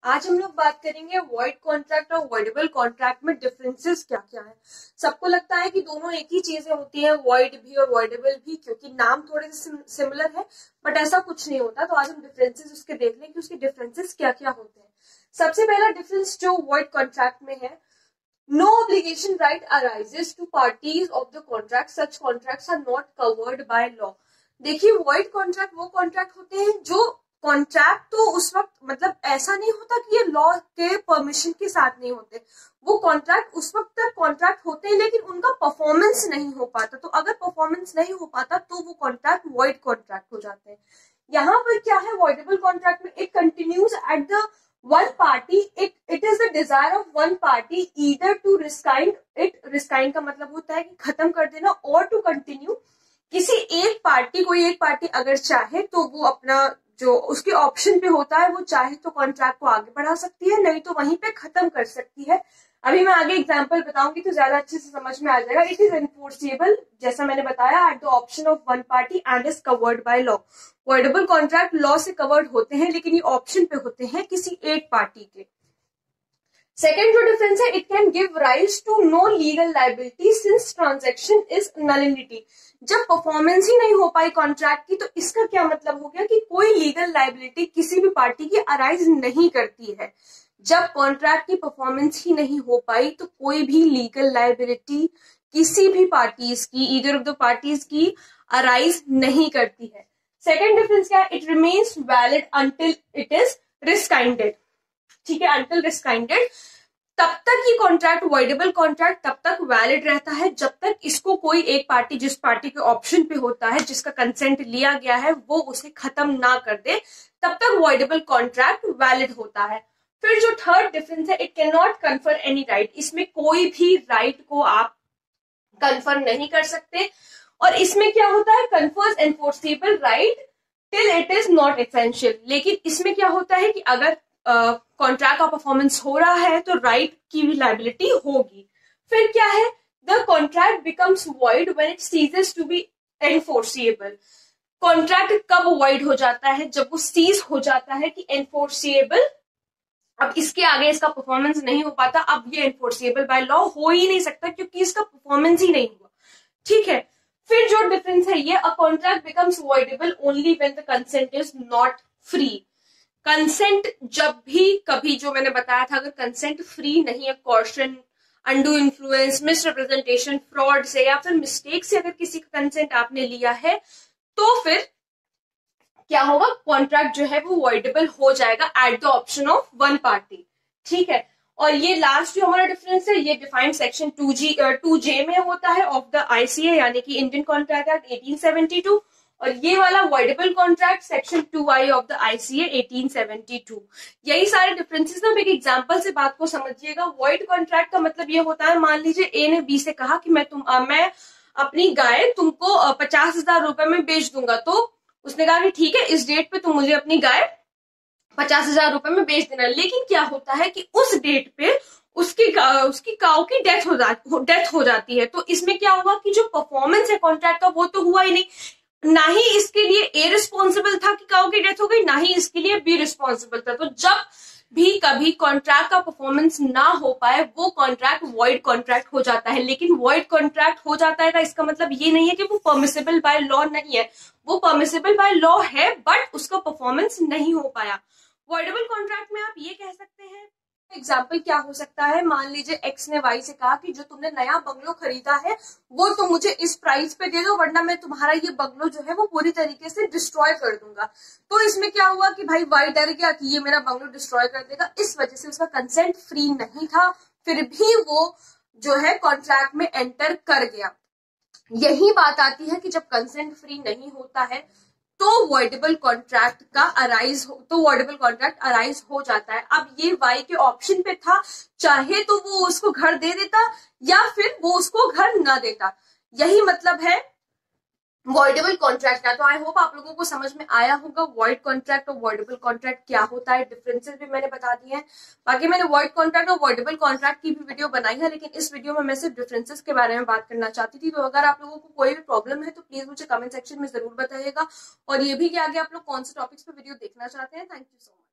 आज हम लोग बात करेंगे वॉइड कॉन्ट्रैक्ट और वॉइडेबल कॉन्ट्रैक्ट में डिफरेंसेस क्या क्या है। सबको लगता है कि दोनों एक ही चीजें होती हैं, वॉइड भी और वॉइडेबल भी, क्योंकि नाम थोड़े से सिमिलर है, बट ऐसा कुछ नहीं होता। तो आज हम डिफरेंसेस उसके देख लें कि उसके डिफरेंसेस क्या क्या होते हैं। सबसे पहला डिफरेंस जो वॉइड कॉन्ट्रैक्ट में है, no obligation right arises to parties of the contract, such contracts are not covered by law. देखिए, वॉइड कॉन्ट्रैक्ट वो कॉन्ट्रैक्ट होते हैं जो कॉन्ट्रैक्ट तो उस वक्त मतलब ऐसा नहीं होता कि ये लॉ के परमिशन के साथ नहीं होते, वो कॉन्ट्रैक्ट उस वक्त तक कॉन्ट्रैक्ट होते हैं लेकिन उनका परफॉर्मेंस नहीं हो पाता। तो अगर परफॉर्मेंस नहीं हो पाता तो वो कॉन्ट्रैक्ट वॉइड कॉन्ट्रैक्ट हो जाते हैं। यहाँ पर क्या है, वॉइडेबल कॉन्ट्रैक्ट में it continues at the one party, it is the desire of one party either to rescind it, rescind का मतलब होता है कि खत्म कर देना, और टू कंटिन्यू। किसी एक पार्टी, कोई एक पार्टी अगर चाहे तो वो अपना जो उसके ऑप्शन पे होता है, वो चाहे तो कॉन्ट्रैक्ट को आगे बढ़ा सकती है, नहीं तो वहीं पे खत्म कर सकती है। अभी मैं आगे एग्जांपल बताऊंगी तो ज्यादा अच्छे से समझ में आ जाएगा। इट इज एनफोर्सेबल, जैसा मैंने बताया, at the option of one party and is covered by law. Voidable contract law से कवर्ड होते हैं लेकिन ये ऑप्शन पे होते हैं किसी एक पार्टी के। सेकेंड जो डिफरेंस है, it can give rise to no legal liability since transaction is nullity. जब परफॉर्मेंस ही नहीं हो पाई कॉन्ट्रैक्ट की, तो इसका क्या मतलब हो गया कि कोई लीगल लाइबिलिटी किसी भी पार्टी की अराइज नहीं करती है। जब कॉन्ट्रैक्ट की परफॉर्मेंस ही नहीं हो पाई तो कोई भी लीगल लाइबिलिटी किसी भी पार्टीज की, ईदर ऑफ द पार्टीज की अराइज नहीं करती है। सेकेंड डिफरेंस क्या है, it remains valid until it is rescinded. ठीक है, अंटिल रिस्काइंडेड, तब तक ये कॉन्ट्रैक्ट, वॉइडेबल कॉन्ट्रैक्ट तब तक वैलिड रहता है जब तक इसको कोई एक पार्टी, जिस पार्टी के ऑप्शन पे होता है, जिसका कंसेंट लिया गया है, वो उसे खत्म ना कर दे, तब तक वॉइडेबल कॉन्ट्रैक्ट वैलिड होता है। फिर जो थर्ड डिफरेंस है, it can not confer any right. इसमें कोई भी राइट को आप कन्फर्म नहीं कर सकते। और इसमें क्या होता है, confers enforceable right till it is not essential. लेकिन इसमें क्या होता है कि अगर कॉन्ट्रैक्ट का परफॉर्मेंस हो रहा है तो राइट की भी लाइबिलिटी होगी। फिर क्या है, the contract becomes void when it ceases to be enforceable. Contract कब वॉइड हो जाता है, जब वो सीज हो जाता है कि एनफोर्सिएबल, अब इसके आगे इसका परफॉर्मेंस नहीं हो पाता, अब ये एनफोर्सिएबल बाय लॉ हो ही नहीं सकता क्योंकि इसका परफॉर्मेंस ही नहीं हुआ। ठीक है, फिर जो डिफरेंस है ये, a contract becomes voidable only when the consent is not free. Consent जब भी कभी, जो मैंने बताया था, अगर कंसेंट फ्री नहीं है, कॉर्शन, अंडू इन्फ्लुएंस, मिसरिप्रेजेंटेशन, फ्रॉड से या फिर मिस्टेक से अगर किसी का कंसेंट आपने लिया है, तो फिर क्या होगा, कॉन्ट्रैक्ट जो है वो वॉइडेबल हो जाएगा at the option of one party. ठीक है, और ये लास्ट जो हमारा डिफरेंस है, ये डिफाइंड सेक्शन 2J में होता है ऑफ द ICA, यानी कि इंडियन कॉन्ट्रैक्ट एक्ट 1872, और ये वाला voidable contract section 2I of the ICA 1872। यही सारे डिफरेंसेस ना, एक एग्जांपल से बात को समझिएगा। वॉइड कॉन्ट्रैक्ट का मतलब ये होता है, मान लीजिए ए ने बी से कहा कि मैं अपनी गाय तुमको 50,000 रुपए में बेच दूंगा। तो उसने कहा कि ठीक है, इस डेट पे तुम मुझे अपनी गाय 50,000 रुपए में बेच देना। लेकिन क्या होता है कि उस डेट पे उसकी काऊ की डेथ हो जाती है। तो इसमें क्या हुआ कि जो परफॉर्मेंस है कॉन्ट्रैक्ट का वो तो हुआ ही नहीं, ना ही इसके लिए ए रिस्पॉन्सिबल था कि काऊ की डेथ हो गई, ना ही इसके लिए बी रिस्पॉन्सिबल था। तो जब भी कभी कॉन्ट्रैक्ट का परफॉर्मेंस ना हो पाए, वो कॉन्ट्रैक्ट वॉइड कॉन्ट्रैक्ट हो जाता है। लेकिन वॉइड कॉन्ट्रैक्ट हो जाता है का इसका मतलब ये नहीं है कि वो परमिसेबल बाय लॉ नहीं है, वो परमिसेबल बाय लॉ है, बट उसका परफॉर्मेंस नहीं हो पाया। वॉइडेबल कॉन्ट्रैक्ट में आप ये कह सकते हैं, एग्जाम्पल क्या हो सकता है, मान लीजिए एक्स ने वाई से कहा कि जो तुमने नया बंगलो खरीदा है वो तुम मुझे इस प्राइस पे दे दो, वरना मैं तुम्हारा ये बंगलो जो है वो पूरी तरीके से डिस्ट्रॉय कर दूंगा। तो इसमें क्या हुआ कि भाई वाई डर गया कि ये मेरा बंगलो डिस्ट्रॉय कर देगा, इस वजह से उसका कंसेंट फ्री नहीं था, फिर भी वो जो है कॉन्ट्रैक्ट में एंटर कर गया। यही बात आती है कि जब कंसेंट फ्री नहीं होता है तो वॉइडेबल कॉन्ट्रैक्ट का वॉइडेबल कॉन्ट्रैक्ट अराइज हो जाता है। अब ये वाई के ऑप्शन पे था, चाहे तो वो उसको घर दे देता या फिर वो उसको घर ना देता। यही मतलब है वॉइडेबल कॉन्ट्रैक्ट का। तो आई होप आप लोगों को समझ में आया होगा वॉइड कॉन्ट्रैक्ट और वॉइडेबल कॉन्ट्रैक्ट क्या होता है, डिफरेंसेस भी मैंने बता दिए हैं। बाकी मैंने वॉइड कॉन्ट्रैक्ट और वॉइडेबल कॉन्ट्रैक्ट की भी वीडियो बनाई है, लेकिन इस वीडियो में मैं सिर्फ डिफरेंसेस के बारे में बात करना चाहती थी। तो अगर आप लोगों को कोई भी प्रॉब्लम है तो प्लीज मुझे कमेंट सेक्शन में जरूर बताइएगा, और ये भी कि आगे आप लोग कौन से टॉपिक्स पे वीडियो देखना चाहते हैं। Thank you so much.